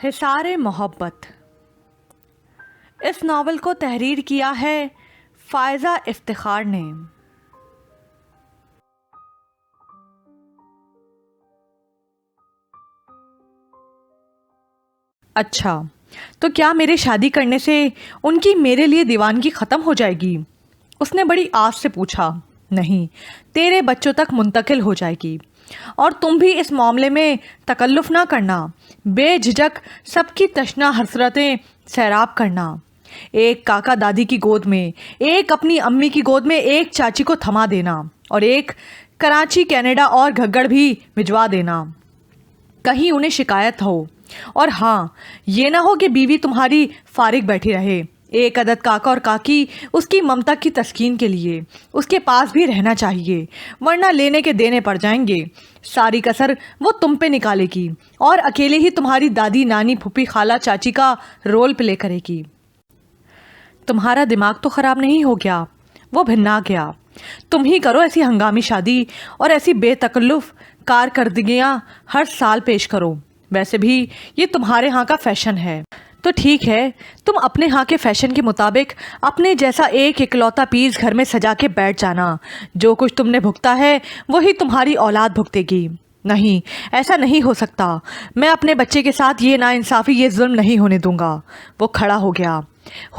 حصار محبت۔ اس ناول کو تحریر کیا ہے فائزہ افتخار نے۔ اچھا، تو کیا میرے شادی کرنے سے ان کی میرے لیے دیوانگی ختم ہو جائے گی؟ اس نے بڑی آس سے پوچھا۔ نہیں، تیرے بچوں تک منتقل ہو جائے گی، اور تم بھی اس معاملے میں تکلف نہ کرنا، بے جھجک سب کی تشنہ حسرتیں سیراب کرنا۔ ایک کاکا دادی کی گود میں، ایک اپنی امی کی گود میں ایک چاچی کو تھما دینا، اور ایک کراچی، کینیڈا اور گھگڑ بھی بھجوا دینا، کہیں انہیں شکایت ہو۔ اور ہاں، یہ نہ ہو کہ بیوی تمہاری فارغ بیٹھی رہے۔ ایک عدد کاکا اور کاکی اس کی ممتا کی تسکین کے لیے اس کے پاس بھی رہنا چاہیے، ورنہ لینے کے دینے پڑ جائیں گے۔ ساری کسر وہ تم پہ نکالے گی، اور اکیلے ہی تمہاری دادی، نانی، پھوپھی، خالہ، چاچی کا رول پلے کرے گی۔ تمہارا دماغ تو خراب نہیں ہو گیا؟ وہ بھنا گیا۔ تم ہی کرو ایسی ہنگامی شادی اور ایسی بے تکلف کارکردگیاں ہر سال پیش کرو۔ ویسے بھی یہ تمہارے ہاں کا فیشن ہے، تو ٹھیک ہے، تم اپنے ہاں کے فیشن کے مطابق اپنے جیسا ایک اکلوتا پیس گھر میں سجا کے بیٹھ جانا۔ جو کچھ تم نے بھگتا ہے وہی تمہاری اولاد بھگتے گی۔ نہیں، ایسا نہیں ہو سکتا۔ میں اپنے بچے کے ساتھ یہ ناانصافی، یہ ظلم نہیں ہونے دوں گا۔ وہ کھڑا ہو گیا۔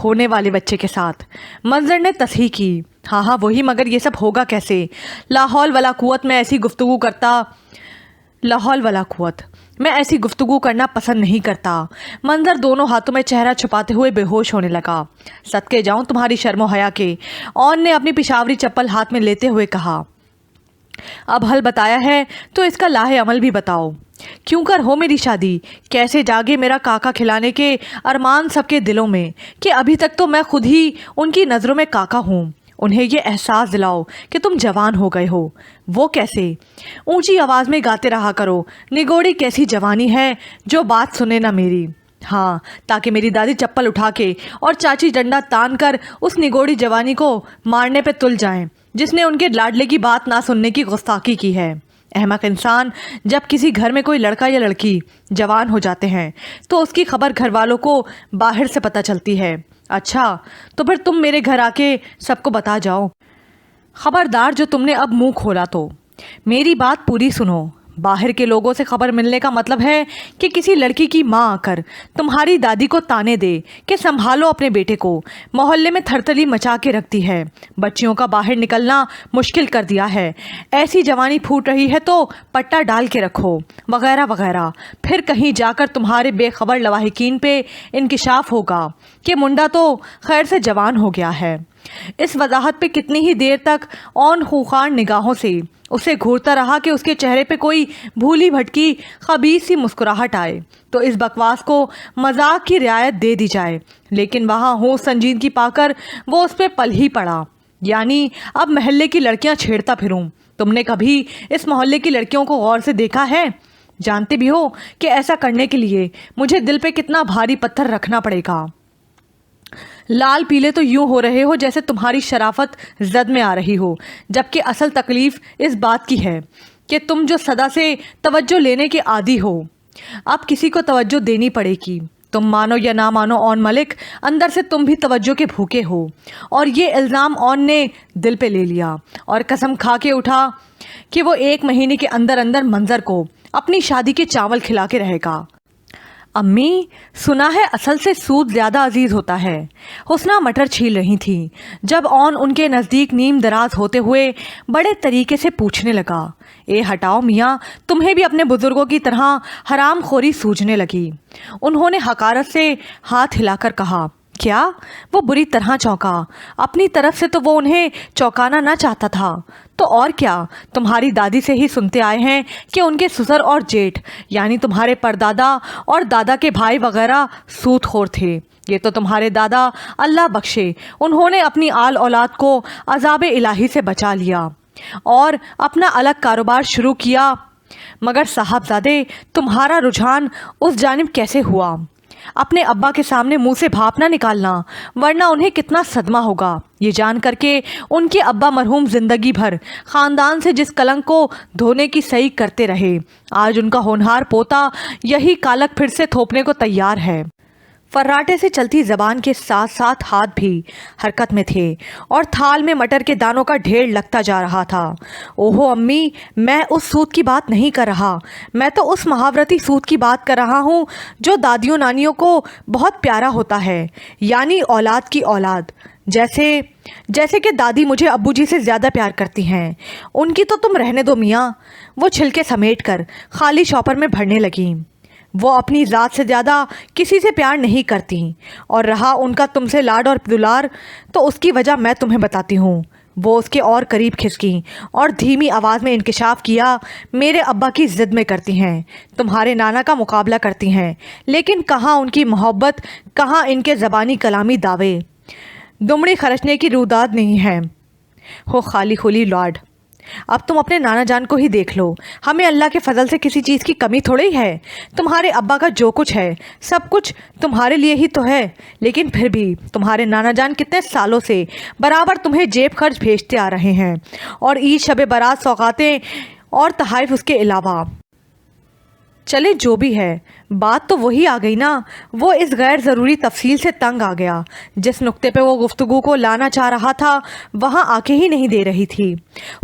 ہونے والے بچے کے ساتھ؟ منظر نے تصحیح کی۔ ہاں وہی، مگر یہ سب ہوگا کیسے؟ لا حول ولا قوت میں ایسی گفتگو کرتا لا حول ولا قوت میں ایسی گفتگو کرنا پسند نہیں کرتا۔ منظر دونوں ہاتھوں میں چہرہ چھپاتے ہوئے بے ہوش ہونے لگا۔ صدقے جاؤں تمہاری شرم و حیا کے، اون نے اپنی پشاوری چپل ہاتھ میں لیتے ہوئے کہا۔ اب حل بتایا ہے تو اس کا لاہ عمل بھی بتاؤ۔ کیوں کر ہو میری شادی؟ کیسے جاگے میرا کاکا کھلانے کے ارمان سب کے دلوں میں، کہ ابھی تک تو میں خود ہی ان کی نظروں میں کاکا ہوں۔ انہیں یہ احساس دلاؤ کہ تم جوان ہو گئے ہو۔ وہ کیسے؟ اونچی آواز میں گاتے رہا کرو، نگوڑی کیسی جوانی ہے جو بات سنے نہ میری۔ ہاں، تاکہ میری دادی چپل اٹھا کے اور چاچی ڈنڈا تان کر اس نگوڑی جوانی کو مارنے پہ تل جائیں جس نے ان کے لاڈلے کی بات نہ سننے کی گستاخی کی ہے۔ احمق انسان، جب کسی گھر میں کوئی لڑکا یا لڑکی جوان ہو جاتے ہیں تو اس کی خبر گھر والوں کو باہر سے پتہ چلتی ہے۔ اچھا، تو پھر تم میرے گھر آ کے سب کو بتا جاؤ۔ خبردار جو تم نے اب منہ کھولا تو میری بات پوری سنو۔ باہر کے لوگوں سے خبر ملنے کا مطلب ہے کہ کسی لڑکی کی ماں آ کر تمہاری دادی کو تانے دے کہ سنبھالو اپنے بیٹے کو، محلے میں تھرتلی مچا کے رکھتی ہے، بچیوں کا باہر نکلنا مشکل کر دیا ہے، ایسی جوانی پھوٹ رہی ہے تو پٹا ڈال کے رکھو، وغیرہ وغیرہ۔ پھر کہیں جا کر تمہارے بے خبر لواحقین پہ انکشاف ہوگا کہ منڈا تو خیر سے جوان ہو گیا ہے۔ اس وضاحت پہ کتنی ہی دیر تک اون خوخار نگاہوں سے اسے گھورتا رہا کہ اس کے چہرے پہ کوئی بھولی بھٹکی خبیث سی مسکراہٹ آئے تو اس بکواس کو مذاق کی رعایت دے دی جائے، لیکن وہاں ہوش سنجیدگی پا کر وہ اس پہ پل ہی پڑا۔ یعنی اب محلے کی لڑکیاں چھیڑتا پھروں؟ تم نے کبھی اس محلے کی لڑکیوں کو غور سے دیکھا ہے؟ جانتے بھی ہو کہ ایسا کرنے کے لیے مجھے دل پہ کتنا بھاری پتھر رکھنا پڑے گا۔ لال پیلے تو یوں ہو رہے ہو جیسے تمہاری شرافت زد میں آ رہی ہو، جبکہ اصل تکلیف اس بات کی ہے کہ تم جو صدا سے توجہ لینے کے عادی ہو، اب کسی کو توجہ دینی پڑے گی۔ تم مانو یا نہ مانو اون ملک، اندر سے تم بھی توجہ کے بھوکے ہو، اور یہ الزام اون نے دل پہ لے لیا اور قسم کھا کے اٹھا کہ وہ 1 مہینے کے اندر اندر منظر کو اپنی شادی کے چاول کھلا کے رہے گا۔ امی، سنا ہے اصل سے سود زیادہ عزیز ہوتا ہے۔ حسنہ مٹر چھیل رہی تھی جب اون ان کے نزدیک نیم دراز ہوتے ہوئے بڑے طریقے سے پوچھنے لگا۔ اے ہٹاؤ میاں، تمہیں بھی اپنے بزرگوں کی طرح حرام خوری سوجنے لگی۔ انہوں نے حقارت سے ہاتھ ہلا کر کہا۔ کیا؟ وہ بری طرح چونکا۔ اپنی طرف سے تو وہ انہیں چونکانا نہ چاہتا تھا، تو اور کیا؟ تمہاری دادی سے ہی سنتے آئے ہیں کہ ان کے سسر اور جیٹھ، یعنی تمہارے پردادا اور دادا کے بھائی وغیرہ سود خور تھے۔ یہ تو تمہارے دادا، اللہ بخشے، انہوں نے اپنی آل اولاد کو عذاب الہی سے بچا لیا اور اپنا الگ کاروبار شروع کیا، مگر صاحبزادے تمہارا رجحان اس جانب کیسے ہوا؟ अपने अब्बा के सामने मुंह से भाप ना निकालना, वरना उन्हें कितना सदमा होगा ये जान करके उनके अब्बा मरहूम जिंदगी भर खानदान से जिस कलंक को धोने की सही करते रहे, आज उनका होनहार पोता यही कालक फिर से थोपने को तैयार है। फर्राटे से चलती जबान के साथ साथ हाथ भी हरकत में थे और थाल में मटर के दानों का ढेर लगता जा रहा था। ओहो अम्मी, मैं उस सूत की बात नहीं कर रहा, मैं तो उस महाव्रती सूत की बात कर रहा हूँ जो दादियों नानियों को बहुत प्यारा होता है, यानी औलाद की औलाद। जैसे कि दादी मुझे अब्बू जी से ज़्यादा प्यार करती हैं। उनकी तो तुम रहने दो मियाँ। वो छिलके समेट कर खाली शॉपर में भरने लगीं। वो अपनी ज़ात से ज़्यादा किसी से प्यार नहीं करती, और रहा उनका तुमसे लाड और दुलार तो उसकी वजह मैं तुम्हें बताती हूँ। वो उसके और करीब खिसकी और धीमी आवाज़ में इंकशाफ किया, मेरे अब्बा की ज़िद में करती हैं, तुम्हारे नाना का मुकाबला करती हैं, लेकिन कहाँ उनकी मोहब्बत, कहाँ इनके ज़बानी कलामी दावे। दुमड़ी खर्चने की रुदाद नहीं है हो खाली खुली लाड। अब तुम अपने नाना जान को ही देख लो, हमें अल्लाह के फजल से किसी चीज़ की कमी थोड़ी है। तुम्हारे अब्बा का जो कुछ है सब कुछ तुम्हारे लिए ही तो है, लेकिन फिर भी तुम्हारे नाना जान कितने सालों से बराबर तुम्हें जेब खर्च भेजते आ रहे हैं, और ईद शब बारात सौगातें और तहाइफ उसके अलावा। चले जो भी है, बात तो वही आ गई ना। वो इस गैर ज़रूरी तफसील से तंग आ गया। जिस नुक्ते पे वो गुफ्तगू को लाना चाह रहा था वहाँ आके ही नहीं दे रही थी।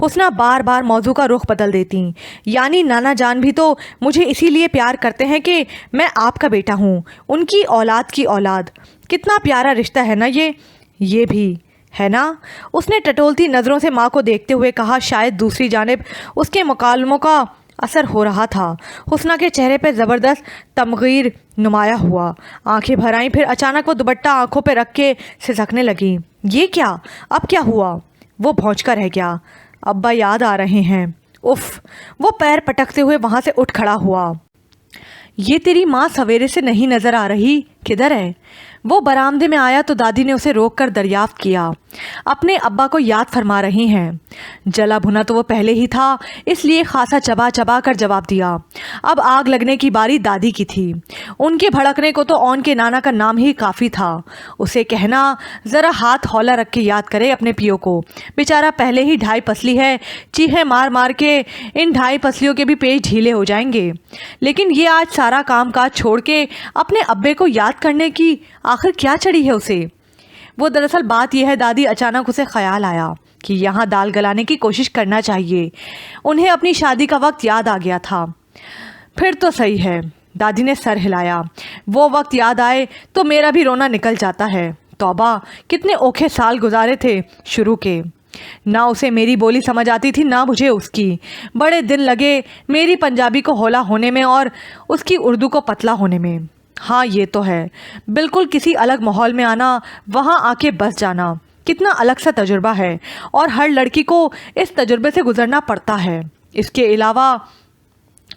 हुस्ना बार बार मौजू का रुख बदल देती, यानी नाना जान भी तो मुझे इसीलिए प्यार करते हैं कि मैं आपका बेटा हूँ, उनकी औलाद की औलाद। कितना प्यारा रिश्ता है ना ये भी है ना। उसने टटोलती नज़रों से माँ को देखते हुए कहा। शायद दूसरी जानिब उसके मुकालमों का असर हो रहा था। हुस्ना के चेहरे पे ज़बरदस्त तमगीर नुमाया हुआ। आंखें भर आईं, फिर अचानक वो दुपट्टा आंखों पे रख के सिसकने लगी। ये क्या, अब क्या हुआ? वो भौंच कर रह गया। अब्बा याद आ रहे हैं। उफ! वो पैर पटकते हुए वहाँ से उठ खड़ा हुआ। ये तेरी माँ सवेरे से नहीं नज़र आ रही, किधर है? वो बरामदे में आया तो दादी ने उसे रोक कर दरियाफ्त किया। अपने अब्बा को याद फरमा रही हैं। जला भुना तो वो पहले ही था, इसलिए खासा चबा चबा कर जवाब दिया। अब आग लगने की बारी दादी की थी। उनके भड़कने को तो औन के नाना का नाम ही काफ़ी था। उसे कहना, ज़रा हाथ हौला रख के याद करे अपने पियो को, बेचारा पहले ही 2.5 पसली है, चीखें मार मार के इन 2.5 पसलियों के भी पेज ढीले हो जाएंगे। लेकिन ये आज सारा काम काज छोड़ के अपने अब्बे को याद करने की आखिर क्या चढ़ी है उसे? वो दरअसल बात यह है दादी, अचानक उसे ख्याल आया कि यहाँ दाल गलाने की कोशिश करना चाहिए। उन्हें अपनी शादी का वक्त याद आ गया था। फिर तो सही है, दादी ने सर हिलाया। वो वक्त याद आए तो मेरा भी रोना निकल जाता है। तौबा, कितने औखे साल गुजारे थे शुरू के। ना उसे मेरी बोली समझ आती थी, ना मुझे उसकी। बड़े दिन लगे मेरी पंजाबी को हौला होने में और उसकी उर्दू को पतला होने में। हाँ ये तो है, बिल्कुल किसी अलग माहौल में आना, वहाँ आके बस जाना कितना अलग सा तजुर्बा है, और हर लड़की को इस तजुर्बे से गुजरना पड़ता है। इसके अलावा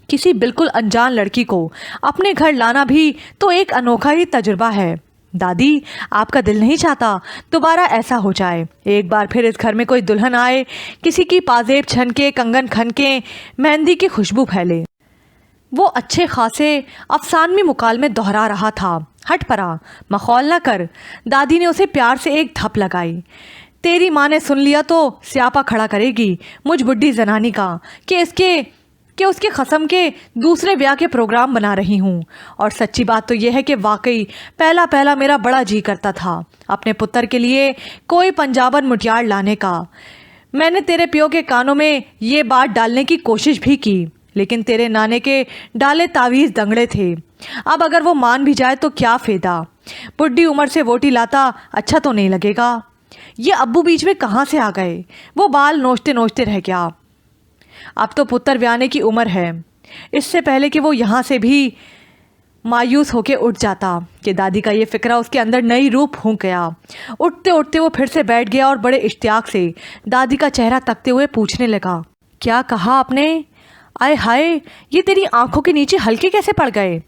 किसी बिल्कुल अनजान लड़की को अपने घर लाना भी तो एक अनोखा ही तजुर्बा है। दादी, आपका दिल नहीं चाहता दोबारा ऐसा हो जाए, एक बार फिर इस घर में कोई दुल्हन आए, किसी की पाजेब छनके, कंगन खनके, मेहंदी की खुशबू फैले? वो अच्छे खासे अफसानवी मुकालमे दोहरा रहा था। हट परा, मखौल ना कर। दादी ने उसे प्यार से एक धप लगाई। तेरी माँ ने सुन लिया तो स्यापा खड़ा करेगी मुझ बुढ़ी जनानी का कि उसके खसम के दूसरे ब्याह के प्रोग्राम बना रही हूँ। और सच्ची बात तो यह है कि वाकई पहला मेरा बड़ा जी करता था अपने पुत्र के लिए कोई पंजाबन मुटियार लाने का। मैंने तेरे पियो के कानों में ये बात डालने की कोशिश भी की, लेकिन तेरे नाने के डाले तावीज़ दंगड़े थे। अब अगर वो मान भी जाए तो क्या फ़ायदा? बुढ़ी उम्र से वोटी लाता अच्छा तो नहीं लगेगा। ये अब्बू बीच में कहाँ से आ गए? वो बाल नोचते नोचते रह गया। अब तो पुत्र ब्याने की उम्र है। इससे पहले कि वो यहाँ से भी मायूस होके उठ जाता कि दादी का ये फ़िक्रा उसके अंदर नई रूह फूंक गया। उठते उठते वो फिर से बैठ गया और बड़े इश्तियाक से दादी का चेहरा तकते हुए पूछने लगा, क्या कहा आपने? आय हाय, ये तेरी आंखों के नीचे हल्के कैसे पड़ गए?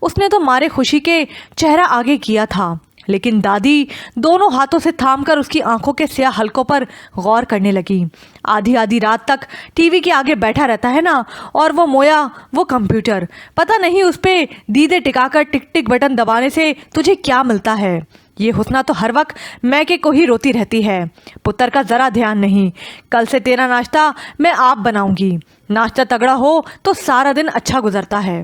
उसने तो मारे खुशी के चेहरा आगे किया था। लेकिन दादी दोनों हाथों से थाम कर उसकी आंखों के स्याह हलकों पर गौर करने लगी। आधी आधी रात तक टीवी के आगे बैठा रहता है ना, और वो मोया, वो कंप्यूटर, पता नहीं उस पे दीदे टिकाकर टिक टिक बटन दबाने से तुझे क्या मिलता है। ये हुस्ना तो हर वक्त मैके को ही रोती रहती है, पुत्र का ज़रा ध्यान नहीं। कल से तेरा नाश्ता मैं आप बनाऊंगी, नाश्ता तगड़ा हो तो सारा दिन अच्छा गुजरता है।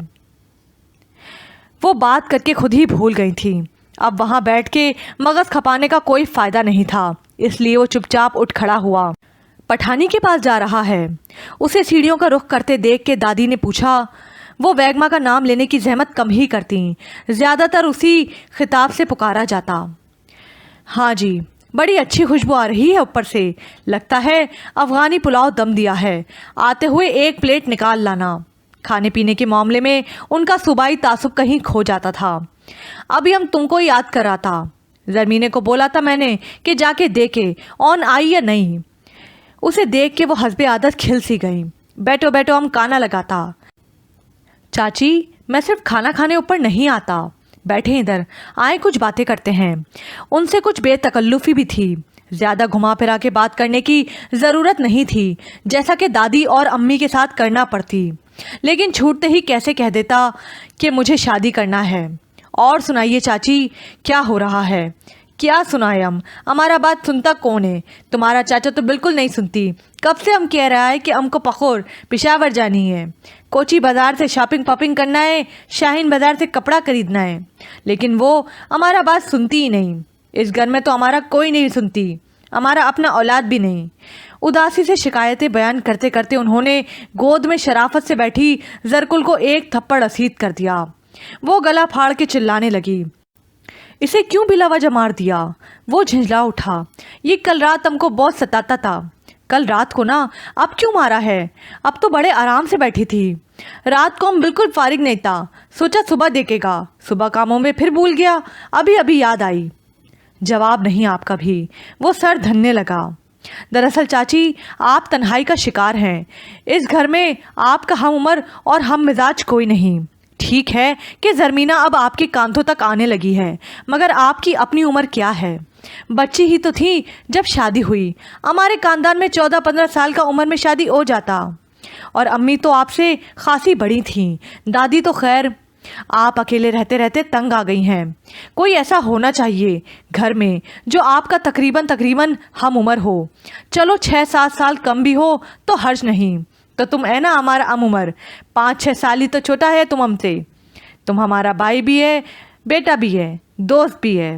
वो बात करके खुद ही भूल गई थी। अब वहाँ बैठ के मगज खपाने का कोई फ़ायदा नहीं था, इसलिए वो चुपचाप उठ खड़ा हुआ। पठानी के पास जा रहा है। उसे सीढ़ियों का रुख करते देख के दादी ने पूछा। वो वैगमा का नाम लेने की जहमत कम ही करती, ज़्यादातर उसी खिताब से पुकारा जाता। हाँ जी, बड़ी अच्छी खुशबू आ रही है ऊपर से, लगता है अफ़गानी पुलाव दम दिया है, आते हुए एक प्लेट निकाल लाना। खाने पीने के मामले में उनका सूबाई तासुब कहीं खो जाता था। अभी हम तुमको याद कर रहा था, ज़मीने को बोला था मैंने कि जाके देखे ऑन आई या नहीं। उसे देख के वो हस्बे आदत खिल सी गई। बैठो बैठो, हम खाना लगाता। चाची, मैं सिर्फ खाना खाने ऊपर नहीं आता, बैठे इधर, आए कुछ बातें करते हैं। उनसे कुछ बेतकल्लुफ़ी भी थी, ज़्यादा घुमा फिरा के बात करने की ज़रूरत नहीं थी, जैसा कि दादी और अम्मी के साथ करना पड़ती। लेकिन छूटते ही कैसे कह देता कि मुझे शादी करना है। और सुनाइए चाची, क्या हो रहा है? क्या सुनाए हम, हमारा बात सुनता कौन है? तुम्हारा चाचा तो बिल्कुल नहीं सुनती। कब से हम कह रहा है कि हमको पखोर पिशावर जानी है, कोची बाज़ार से शॉपिंग पॉपिंग करना है, शाहीन बाज़ार से कपड़ा खरीदना है, लेकिन वो हमारा बात सुनती ही नहीं। इस घर में तो हमारा कोई नहीं सुनती, हमारा अपना औलाद भी नहीं। उदासी से शिकायतें बयान करते करते उन्होंने गोद में शराफत से बैठी जरकुल को एक थप्पड़ रसीद कर दिया। वो गला फाड़ के चिल्लाने लगी, इसे क्यों बिला वजह मार दिया? वो झिंझला उठा, ये कल रात हमको बहुत सताता था। कल रात को ना, अब क्यों मारा है? अब तो बड़े आराम से बैठी थी। रात को हम बिल्कुल फारिग नहीं था, सोचा सुबह देखेगा, सुबह कामों में फिर भूल गया, अभी अभी याद आई। जवाब नहीं आपका भी। वो सर धन्ने लगा। दरअसल चाची, आप तन्हाई का शिकार हैं। इस घर में आपका हम उम्र और हम मिजाज कोई नहीं। ठीक है कि ज़रमीना अब आपके कांधों तक आने लगी है, मगर आपकी अपनी उम्र क्या है? बच्ची ही तो थी जब शादी हुई। हमारे खानदान में 14-15 साल का उम्र में शादी हो जाता। और अम्मी तो आपसे खासी बड़ी थीं, दादी तो खैर। आप अकेले रहते रहते तंग आ गई हैं। कोई ऐसा होना चाहिए घर में जो आपका तकरीबन हम उम्र हो। चलो 6-7 साल कम भी हो तो हर्ज नहीं। तो तुम है ना हमारा हम उम्र, 5-6 साल ही तो छोटा है तुम हमसे। तुम हमारा भाई भी है, बेटा भी है, दोस्त भी है।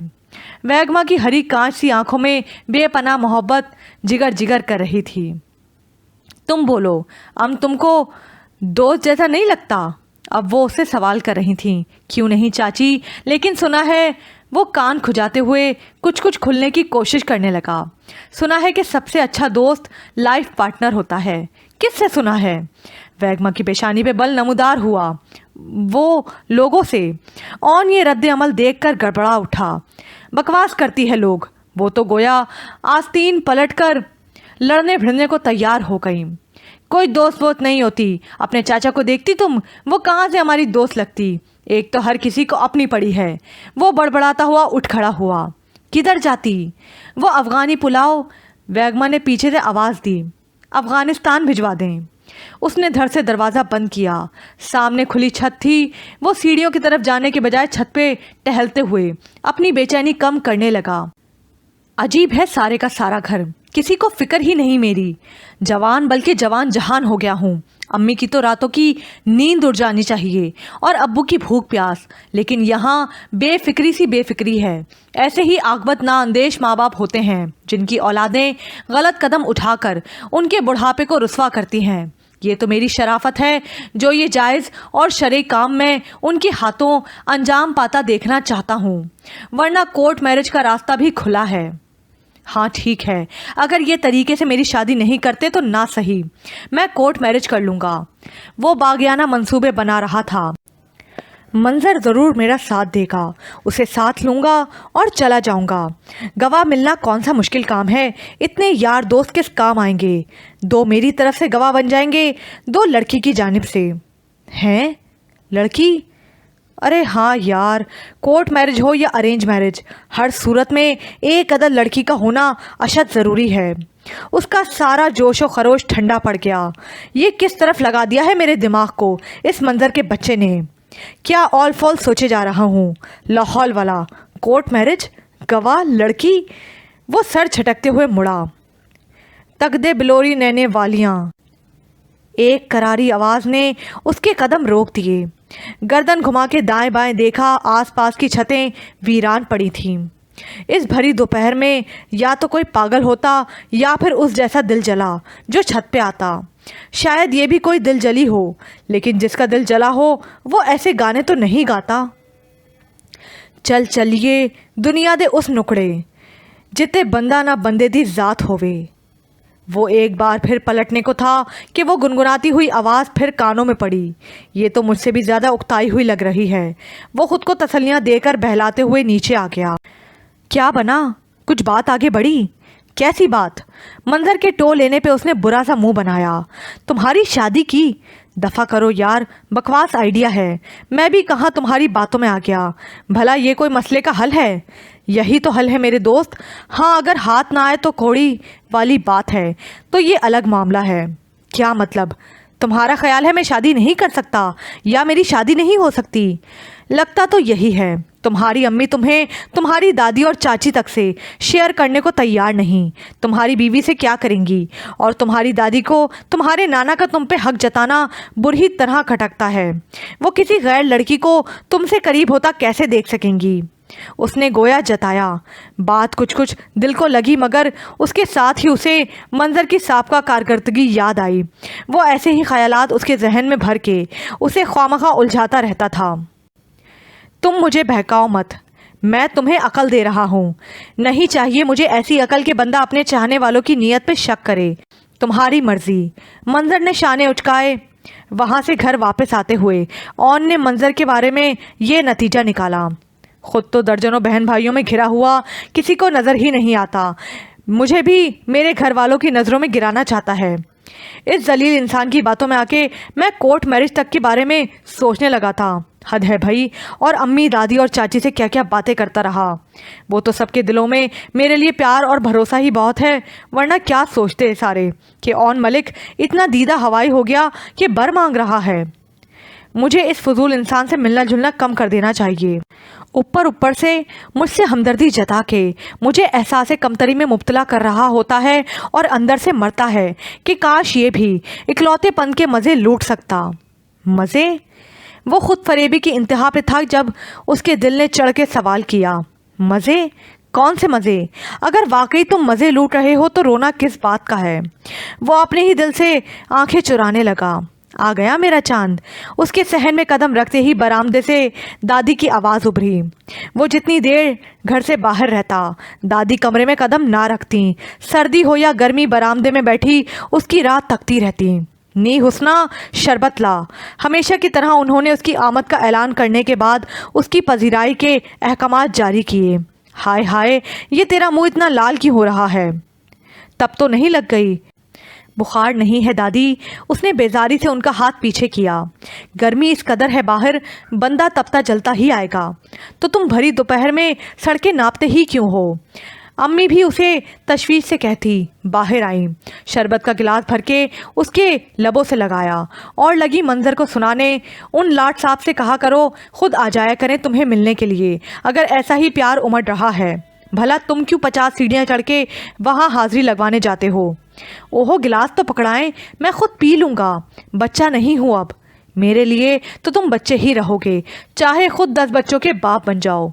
वैगमा की हरी कांच सी आंखों में बेपनाह मोहब्बत जिगर जिगर कर रही थी। तुम बोलो, हम तुमको दोस्त जैसा नहीं लगता? अब वो उससे सवाल कर रही थी। क्यों नहीं चाची, लेकिन सुना है, वो कान खुजाते हुए कुछ कुछ खुलने की कोशिश करने लगा। सुना है कि सबसे अच्छा दोस्त लाइफ पार्टनर होता है। किससे सुना है? वैगमा की पेशानी पे बल नमूदार हुआ। वो लोगों से। और ये रद्द अमल देखकर गड़बड़ा उठा। बकवास करती है लोग। वो तो गोया आस्तीन पलट कर लड़ने भिड़ने को तैयार हो गई। कोई दोस्त वोस्त नहीं होती। अपने चाचा को देखती तुम, वो कहाँ से हमारी दोस्त लगती? एक तो हर किसी को अपनी पड़ी है। वो बड़बड़ाता हुआ उठ खड़ा हुआ। किधर जाती? वो अफ़गानी पुलाव। वैगमा ने पीछे से आवाज़ दी, अफ़गानिस्तान भिजवा दें। उसने धड़ से दरवाज़ा बंद किया। सामने खुली छत थी। वो सीढ़ियों की तरफ जाने के बजाय छत पे टहलते हुए अपनी बेचैनी कम करने लगा। अजीब है सारे का सारा घर, किसी को फिक्र ही नहीं मेरी। जवान बल्कि जवान जहान हो गया हूँ। अम्मी की तो रातों की नींद उड़ जानी चाहिए और अब्बू की भूख प्यास, लेकिन यहाँ बेफिक्री सी बेफिक्री है। ऐसे ही आकबत नाअंदेश माँ बाप होते हैं जिनकी औलादें गलत कदम उठाकर उनके बुढ़ापे को रुस्वा करती हैं। ये तो मेरी शराफत है जो ये जायज़ और शरई काम में उनके हाथों अंजाम पाता देखना चाहता हूँ, वरना कोर्ट मैरिज का रास्ता भी खुला है। हाँ ठीक है, अगर ये तरीके से मेरी शादी नहीं करते तो ना सही, मैं कोर्ट मैरिज कर लूँगा। वो बागियाना मंसूबे बना रहा था। मंजर ज़रूर मेरा साथ देगा, उसे साथ लूँगा और चला जाऊँगा। गवाह मिलना कौन सा मुश्किल काम है, इतने यार दोस्त किस काम आएंगे। 2 मेरी तरफ से गवाह बन जाएंगे, 2 लड़की की जानिब से। हैं? लड़की? अरे हाँ यार, कोर्ट मैरिज हो या अरेंज मैरिज, हर सूरत में एक अदद लड़की का होना अशद ज़रूरी है। उसका सारा जोश व खरोश ठंडा पड़ गया। ये किस तरफ लगा दिया है मेरे दिमाग को इस मंज़र के बच्चे ने। क्या ऑल फॉल सोचे जा रहा हूँ। लाहौल वाला कोर्ट मैरिज, गवाह लड़की। वो सर झटकते हुए मुड़ा। तगदे बिलोरी नैने वालियाँ। एक करारी आवाज़ ने उसके कदम रोक दिए। गर्दन घुमा के दाएं बाएं देखा, आसपास की छतें वीरान पड़ी थीं। इस भरी दोपहर में या तो कोई पागल होता या फिर उस जैसा दिल जला जो छत पे आता। शायद ये भी कोई दिल जली हो, लेकिन जिसका दिल जला हो वो ऐसे गाने तो नहीं गाता। चल चलिए दुनिया दे उस नुकड़े, जिते बंदा ना बंदे दी ज़ात होवे। वो एक बार फिर पलटने को था कि वो गुनगुनाती हुई आवाज़ फिर कानों में पड़ी। ये तो मुझसे भी ज़्यादा उकताई हुई लग रही है। वो खुद को तसल्लियाँ देकर बहलाते हुए नीचे आ गया। क्या बना? कुछ बात आगे बढ़ी? कैसी बात? मंजर के टो लेने पे उसने बुरा सा मुंह बनाया। तुम्हारी शादी की? दफ़ा करो यार, बकवास आइडिया है। मैं भी कहाँ तुम्हारी बातों में आ गया। भला ये कोई मसले का हल है? यही तो हल है मेरे दोस्त। हाँ, अगर हाथ ना आए तो कौड़ी वाली बात है, तो ये अलग मामला है। क्या मतलब? तुम्हारा ख्याल है मैं शादी नहीं कर सकता या मेरी शादी नहीं हो सकती? लगता तो यही है। तुम्हारी अम्मी तुम्हें तुम्हारी दादी और चाची तक से शेयर करने को तैयार नहीं। तुम्हारी बीवी से क्या करेंगी? और तुम्हारी दादी को तुम्हारे नाना का तुम पे हक जताना बुरी तरह खटकता है। वो किसी गैर लड़की को तुमसे करीब होता कैसे देख सकेंगी? उसने गोया जताया। बात कुछ कुछ दिल को लगी, मगर उसके साथ ही उसे मंजर की साबका कारकर्दगी याद आई। वो ऐसे ही ख्यालात उसके जहन में भर के उसे ख्वामखा उलझाता रहता था। तुम मुझे बहकाओ मत, मैं तुम्हें अकल दे रहा हूँ। नहीं चाहिए मुझे ऐसी अकल कि बंदा अपने चाहने वालों की नीयत पे शक करे। तुम्हारी मर्जी। मंजर ने शाने उचकाए। वहाँ से घर वापस आते हुए ऑन ने मंजर के बारे में ये नतीजा निकाला। खुद तो दर्जनों बहन भाइयों में घिरा हुआ किसी को नज़र ही नहीं आता, मुझे भी मेरे घर वालों की नज़रों में गिराना चाहता है। इस जलील इंसान की बातों में आके मैं कोर्ट मैरिज तक के बारे में सोचने लगा था। हद है भाई। और अम्मी दादी और चाची से क्या क्या बातें करता रहा। वो तो सबके दिलों में मेरे लिए प्यार और भरोसा ही बहुत है, वरना क्या सोचते सारे कि ऑन मलिक इतना दीदा हवाई हो गया कि बर मांग रहा है। मुझे इस फजूल इंसान से मिलना जुलना कम कर देना चाहिए। ऊपर ऊपर से मुझसे हमदर्दी जता के मुझे एहसास कमतरी में मुब्तला कर रहा होता है और अंदर से मरता है कि काश ये भी इकलौतेपन के मज़े लूट सकता। मज़े? वो खुद फरेबी की इंतहा पे था जब उसके दिल ने चढ़ के सवाल किया। मज़े? कौन से मज़े? अगर वाकई तुम मज़े लूट रहे हो तो रोना किस बात का है? वो अपने ही दिल से आंखें चुराने लगा। आ गया मेरा चांद। उसके सहन में कदम रखते ही बरामदे से दादी की आवाज़ उभरी। वो जितनी देर घर से बाहर रहता, दादी कमरे में कदम ना रखती। सर्दी हो या गर्मी, बरामदे में बैठी उसकी राह तकती रहती। नी हुस्ना, शरबत ला। हमेशा की तरह उन्होंने उसकी आमद का ऐलान करने के बाद उसकी पजीराई के अहकामात जारी किए। हाय हाय, ये तेरा मुंह इतना लाल क्यों हो रहा है? तब तो नहीं लग गई? बुखार नहीं है दादी। उसने बेजारी से उनका हाथ पीछे किया। गर्मी इस कदर है बाहर, बंदा तपता जलता ही आएगा। तो तुम भरी दोपहर में सड़कें नापते ही क्यों हो? अम्मी भी उसे तशवीश से कहती। बाहर आई, शरबत का गिलास भर के उसके लबों से लगाया और लगी मंजर को सुनाने। उन लाट साहब से कहा करो खुद आ जाया करें तुम्हें मिलने के लिए, अगर ऐसा ही प्यार उमड़ रहा है। भला तुम क्यों 50 सीढ़ियाँ चढ़ के वहाँ हाजिरी लगवाने जाते हो? ओहो, गिलास तो पकड़ाएं, मैं खुद पी लूँगा। बच्चा नहीं हूँ अब। मेरे लिए तो तुम बच्चे ही रहोगे, चाहे खुद 10 बच्चों के बाप बन जाओ।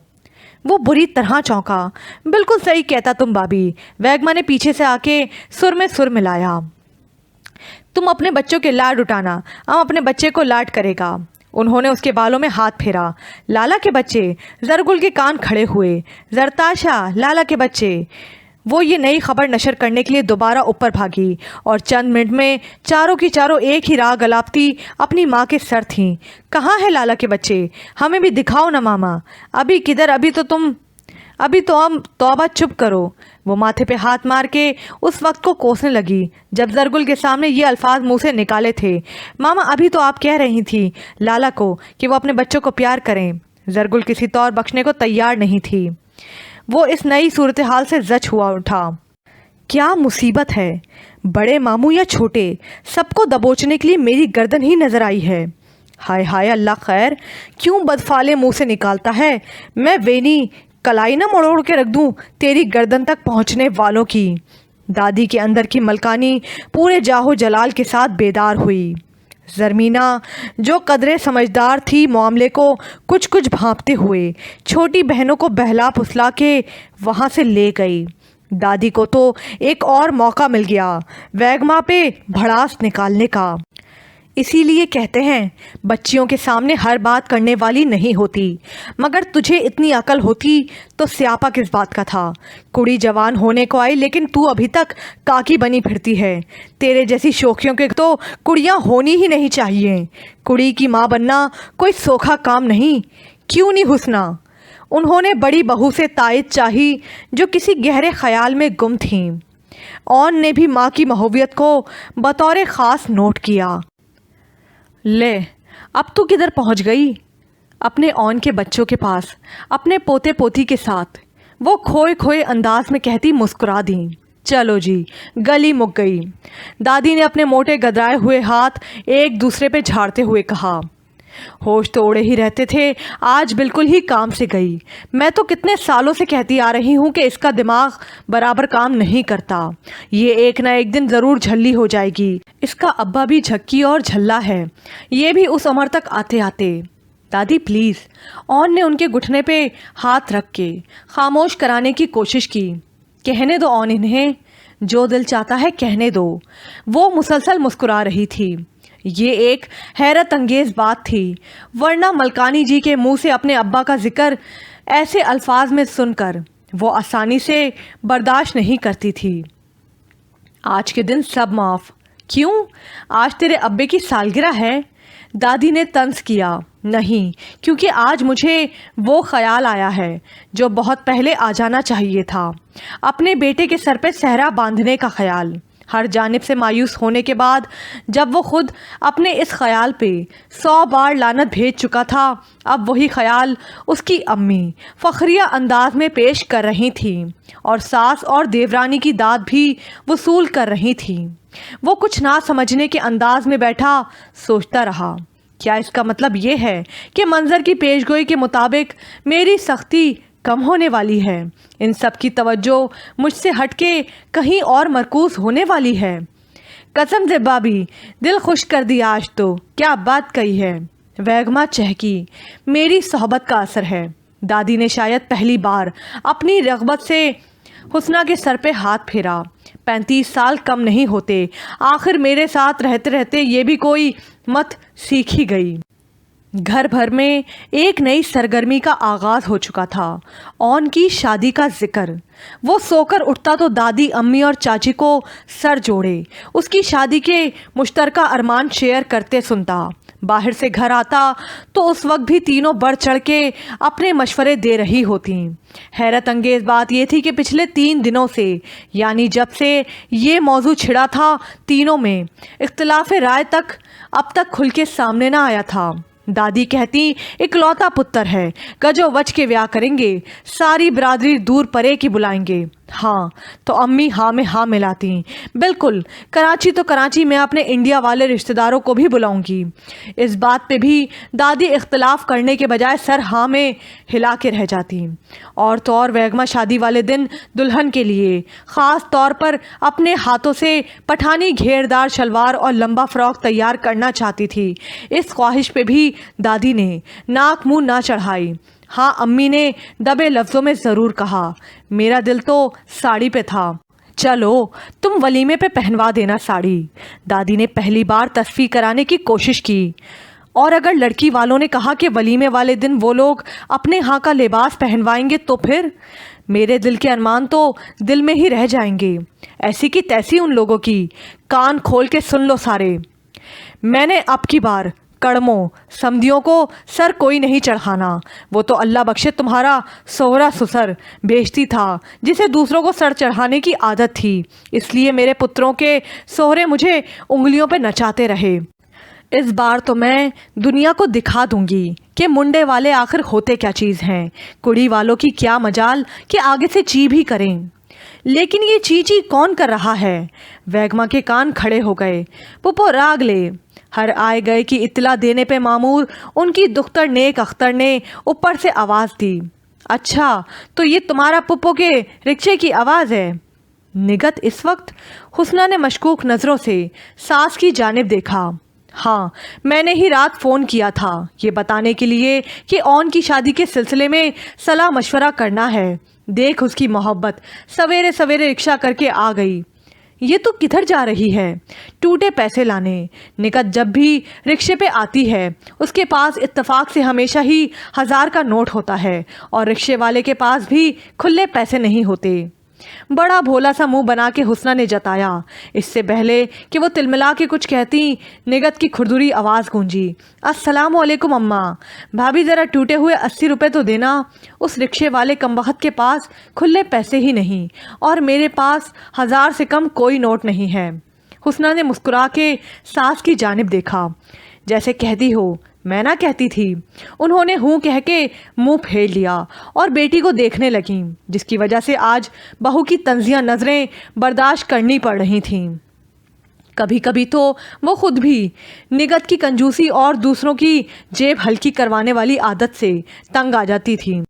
वो बुरी तरह चौंका। बिल्कुल सही कहता तुम बाबी। वैगमा ने पीछे से आके सुर में सुर मिलाया। तुम अपने बच्चों के लाड उठाना, हम अपने बच्चे को लाड करेगा। उन्होंने उसके बालों में हाथ फेरा। लाला के बच्चे। जरगुल के कान खड़े हुए। जरताशा, लाला के बच्चे। वो ये नई खबर नशर करने के लिए दोबारा ऊपर भागी और चंद मिनट में चारों की चारों एक ही राह गलापती अपनी माँ के सर थीं। कहाँ है लाला के बच्चे? हमें भी दिखाओ ना मामा। अभी किधर? अभी तो तुम अभी तो हम तौबा चुप करो। वो माथे पे हाथ मार के उस वक्त को कोसने लगी जब जरगुल के सामने ये अल्फाज मुंह से निकाले थे। मामा अभी तो आप कह रही थी लाला को कि वो अपने बच्चों को प्यार करें। जरगुल किसी तौर बख्शने को तैयार नहीं थी। वो इस नई सूरत हाल से जच हुआ उठा। क्या मुसीबत है, बड़े मामू या छोटे, सबको दबोचने के लिए मेरी गर्दन ही नजर आई है। हाय हाय अल्लाह खैर, क्यों बदफाले मुंह से निकालता है। मैं वेनी कलाई ना मरोड़ के रख दूं तेरी गर्दन तक पहुंचने वालों की। दादी के अंदर की मलकानी पूरे जाहो जलाल के साथ बेदार हुई। ज़रमीना जो कदरे समझदार थी मामले को कुछ कुछ भांपते हुए छोटी बहनों को बहला फुसला के वहाँ से ले गई। दादी को तो एक और मौका मिल गया वैगमा पे भड़ास निकालने का। इसीलिए कहते हैं बच्चियों के सामने हर बात करने वाली नहीं होती। मगर तुझे इतनी अकल होती तो स्यापा किस बात का था। कुड़ी जवान होने को आई लेकिन तू अभी तक काकी बनी फिरती है। तेरे जैसी शौकियों के तो कुड़ियाँ होनी ही नहीं चाहिए। कुड़ी की माँ बनना कोई सोखा काम नहीं। क्यों नहीं हुस्ना। उन्होंने बड़ी बहू से तायद चाही जो किसी गहरे ख्याल में गुम थीं। ऑन ने भी माँ की महूवियत को बतौर ख़ास नोट किया। ले अब तू किधर पहुंच गई। अपने ऑन के बच्चों के पास अपने पोते पोती के साथ वो खोए खोए अंदाज में कहती मुस्कुरा दी। चलो जी गली मुक गई। दादी ने अपने मोटे गदराए हुए हाथ एक दूसरे पे झाड़ते हुए कहा। होश तो उड़े ही रहते थे, आज बिल्कुल ही काम से गई। मैं तो कितने सालों से कहती आ रही हूँ कि इसका दिमाग बराबर काम नहीं करता। ये एक ना एक दिन ज़रूर झल्ली हो जाएगी। इसका अब्बा भी झक्की और झल्ला है, ये भी उस उम्र तक आते आते। दादी प्लीज़। ऑन ने उनके घुटने पे हाथ रख के खामोश कराने की कोशिश की। कहने दो ऑन, इन्हें जो दिल चाहता है कहने दो। वो मुसलसल मुस्कुरा रही थी। ये एक हैरत अंगेज़ बात थी, वरना मलकानी जी के मुंह से अपने अब्बा का जिक्र ऐसे अल्फाज में सुनकर वो आसानी से बर्दाश्त नहीं करती थी। आज के दिन सब माफ़। क्यों, आज तेरे अब्बे की सालगिरह है। दादी ने तंज किया। नहीं, क्योंकि आज मुझे वो ख्याल आया है जो बहुत पहले आ जाना चाहिए था। अपने बेटे के सर पे सहरा बांधने का ख्याल। हर जानिब से मायूस होने के बाद जब वो खुद अपने इस ख्याल पे 100 बार लानत भेज चुका था, अब वही ख्याल उसकी अम्मी फ़ख्रिया अंदाज में पेश कर रही थी और सास और देवरानी की दाद भी वसूल कर रही थी। वो कुछ ना समझने के अंदाज में बैठा सोचता रहा, क्या इसका मतलब ये है कि मंजर की पेशगोई के मुताबिक मेरी सख्ती कम होने वाली है। इन सब की तवज्जो मुझसे हटके कहीं और मरकूज़ होने वाली है। कसम से भाभी, दिल खुश कर दिया आज तो। क्या बात कही है। वैगमा चहकी। मेरी सोहबत का असर है। दादी ने शायद पहली बार अपनी रग़बत से हुस्ना के सर पे हाथ फेरा। 35 साल कम नहीं होते। आखिर मेरे साथ रहते रहते ये भी कोई मत सीख ही गई। घर भर में एक नई सरगर्मी का आगाज़ हो चुका था। ऑन की शादी का जिक्र। वो सोकर उठता तो दादी, अम्मी और चाची को सर जोड़े उसकी शादी के मुश्तरका अरमान शेयर करते सुनता। बाहर से घर आता तो उस वक्त भी तीनों बढ़ चढ़ के अपने मशवरे दे रही होती। हैरत अंगेज़ बात यह थी कि पिछले 3 दिनों से, यानी जब से ये मौजू छिड़ा था, तीनों में इख्तिलाफ राय तक अब तक खुल के सामने ना आया था। दादी कहती इकलौता पुत्र है, गजो वच के ब्याह करेंगे, सारी बरादरी दूर परे की बुलाएंगे। हाँ तो अम्मी हाँ में हाँ मिलाती। बिल्कुल, कराची तो कराची, मैं अपने इंडिया वाले रिश्तेदारों को भी बुलाऊंगी। इस बात पे भी दादी इख्तलाफ करने के बजाय सर हाँ में हिला के रह जाती। और तो और वैगमा शादी वाले दिन दुल्हन के लिए ख़ास तौर पर अपने हाथों से पठानी घेरदार शलवार और लंबा फ्रॉक तैयार करना चाहती थी। इस ख्वाहिश पे भी दादी ने नाक मुंह ना चढ़ाई। हाँ, अम्मी ने दबे लफ्ज़ों में ज़रूर कहा, मेरा दिल तो साड़ी पे था। चलो तुम वलीमे पे पहनवा देना साड़ी। दादी ने पहली बार तस्फी कराने की कोशिश की। और अगर लड़की वालों ने कहा कि वलीमे वाले दिन वो लोग अपने यहाँ का लिबास पहनवाएंगे तो फिर मेरे दिल के अरमान तो दिल में ही रह जाएंगे। ऐसी की तैसी उन लोगों की। कान खोल के सुन लो सारे। मैंने अब की बार कड़मों समधियों को सर कोई नहीं चढ़ाना। वो तो अल्लाह बख्शे तुम्हारा सोहरा ससुर बेइज्जती था जिसे दूसरों को सर चढ़ाने की आदत थी, इसलिए मेरे पुत्रों के सोहरे मुझे उंगलियों पे नचाते रहे। इस बार तो मैं दुनिया को दिखा दूंगी कि मुंडे वाले आखिर होते क्या चीज़ हैं। कुड़ी वालों की क्या मजाल कि आगे से ची भी करें। लेकिन ये ची कौन कर रहा है? वैगमा के कान खड़े हो गए। पुप्पो राग ले। हर आए गए की इत्तला देने पे मामूर उनकी दुख्तर नेक अख्तर ने ऊपर से आवाज़ दी, अच्छा तो ये तुम्हारा पुप्पो के रिक्शे की आवाज़ है। निगत इस वक्त हुस्ना ने मशकूक नज़रों से सास की जानिब देखा। हाँ, मैंने ही रात फ़ोन किया था ये बताने के लिए कि ऑन की शादी के सिलसिले में सलाह मशवरा करना है। देख उसकी मोहब्बत सवेरे सवेरे रिक्शा करके आ गई। ये तो किधर जा रही है? टूटे पैसे लाने। निकट जब भी रिक्शे पे आती है उसके पास इत्तेफाक से हमेशा ही 1000 का नोट होता है और रिक्शे वाले के पास भी खुले पैसे नहीं होते। बड़ा भोला सा मुंह बना के हुस्ना ने जताया। इससे पहले कि वो तिलमिला के कुछ कहती, निगत की खुरदुरी आवाज़ गूंजी, अस्सलाम वालेकुम अम्मा। भाभी ज़रा टूटे हुए 80 रुपये तो देना। उस रिक्शे वाले कमबख्त के पास खुले पैसे ही नहीं और मेरे पास 1000 से कम कोई नोट नहीं है। हुस्ना ने मुस्कुरा के सास की जानिब देखा। जैसे कहती हो, मैं ना कहती थी। उन्होंने हूँ कह के मुंह फेर लिया और बेटी को देखने लगीं, जिसकी वजह से आज बहू की तंजिया नज़रें बर्दाश्त करनी पड़ रही थीं। कभी कभी तो वो खुद भी निगत की कंजूसी और दूसरों की जेब हल्की करवाने वाली आदत से तंग आ जाती थी।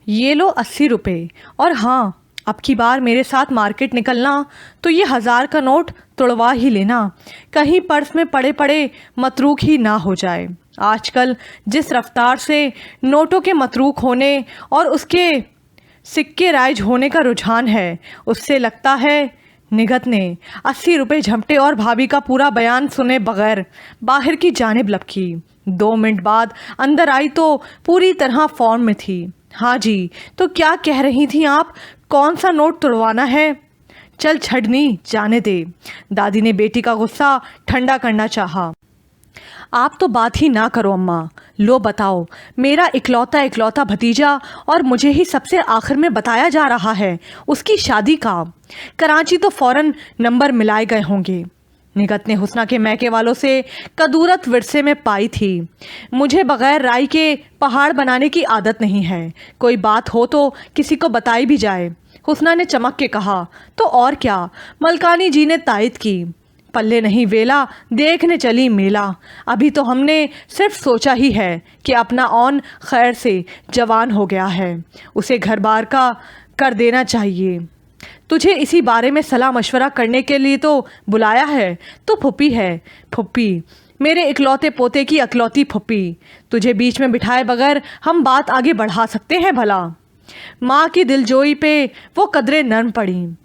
ये लो 80 रुपये, और हाँ, अब की बार मेरे साथ मार्केट निकलना तो ये 1000 का नोट तुड़वा ही लेना, कहीं पर्स में पड़े पड़े मतरूक ही ना हो जाए। आजकल जिस रफ्तार से नोटों के मतरूक होने और उसके सिक्के राइज होने का रुझान है, उससे लगता है। निगत ने 80 रुपये झपटे और भाभी का पूरा बयान सुने बगैर बाहर की जानिब लपकी। 2 मिनट बाद अंदर आई तो पूरी तरह फॉर्म में थी। हाँ जी, तो क्या कह रही थी आप? कौन सा नोट तुड़वाना है? चल छड़नी, जाने दे। दादी ने बेटी का गुस्सा ठंडा करना चाहा। आप तो बात ही ना करो अम्मा। लो बताओ, मेरा इकलौता भतीजा और मुझे ही सबसे आखिर में बताया जा रहा है उसकी शादी का। कराची तो फौरन नंबर मिलाए गए होंगे। निगत ने हुस्ना के मैके वालों से कदूरत विरसे में पाई थी। मुझे बगैर राय के पहाड़ बनाने की आदत नहीं है। कोई बात हो तो किसी को बताई भी जाए। हुस्ना ने चमक के कहा। तो और क्या? मलकानी जी ने तायद की। पल्ले नहीं वेला, देखने चली मेला। अभी तो हमने सिर्फ सोचा ही है कि अपना ऑन खैर से जवान हो गया है, उसे घर बार का कर देना चाहिए। तुझे इसी बारे में सलाह मशवरा करने के लिए तो बुलाया है। तो फुप्पी है, फुप्पी, मेरे इकलौते पोते की अकलौती फुप्पी। तुझे बीच में बिठाए बगैर हम बात आगे बढ़ा सकते हैं भला? माँ की दिलजोई पे वो कदरें नर्म पड़ी।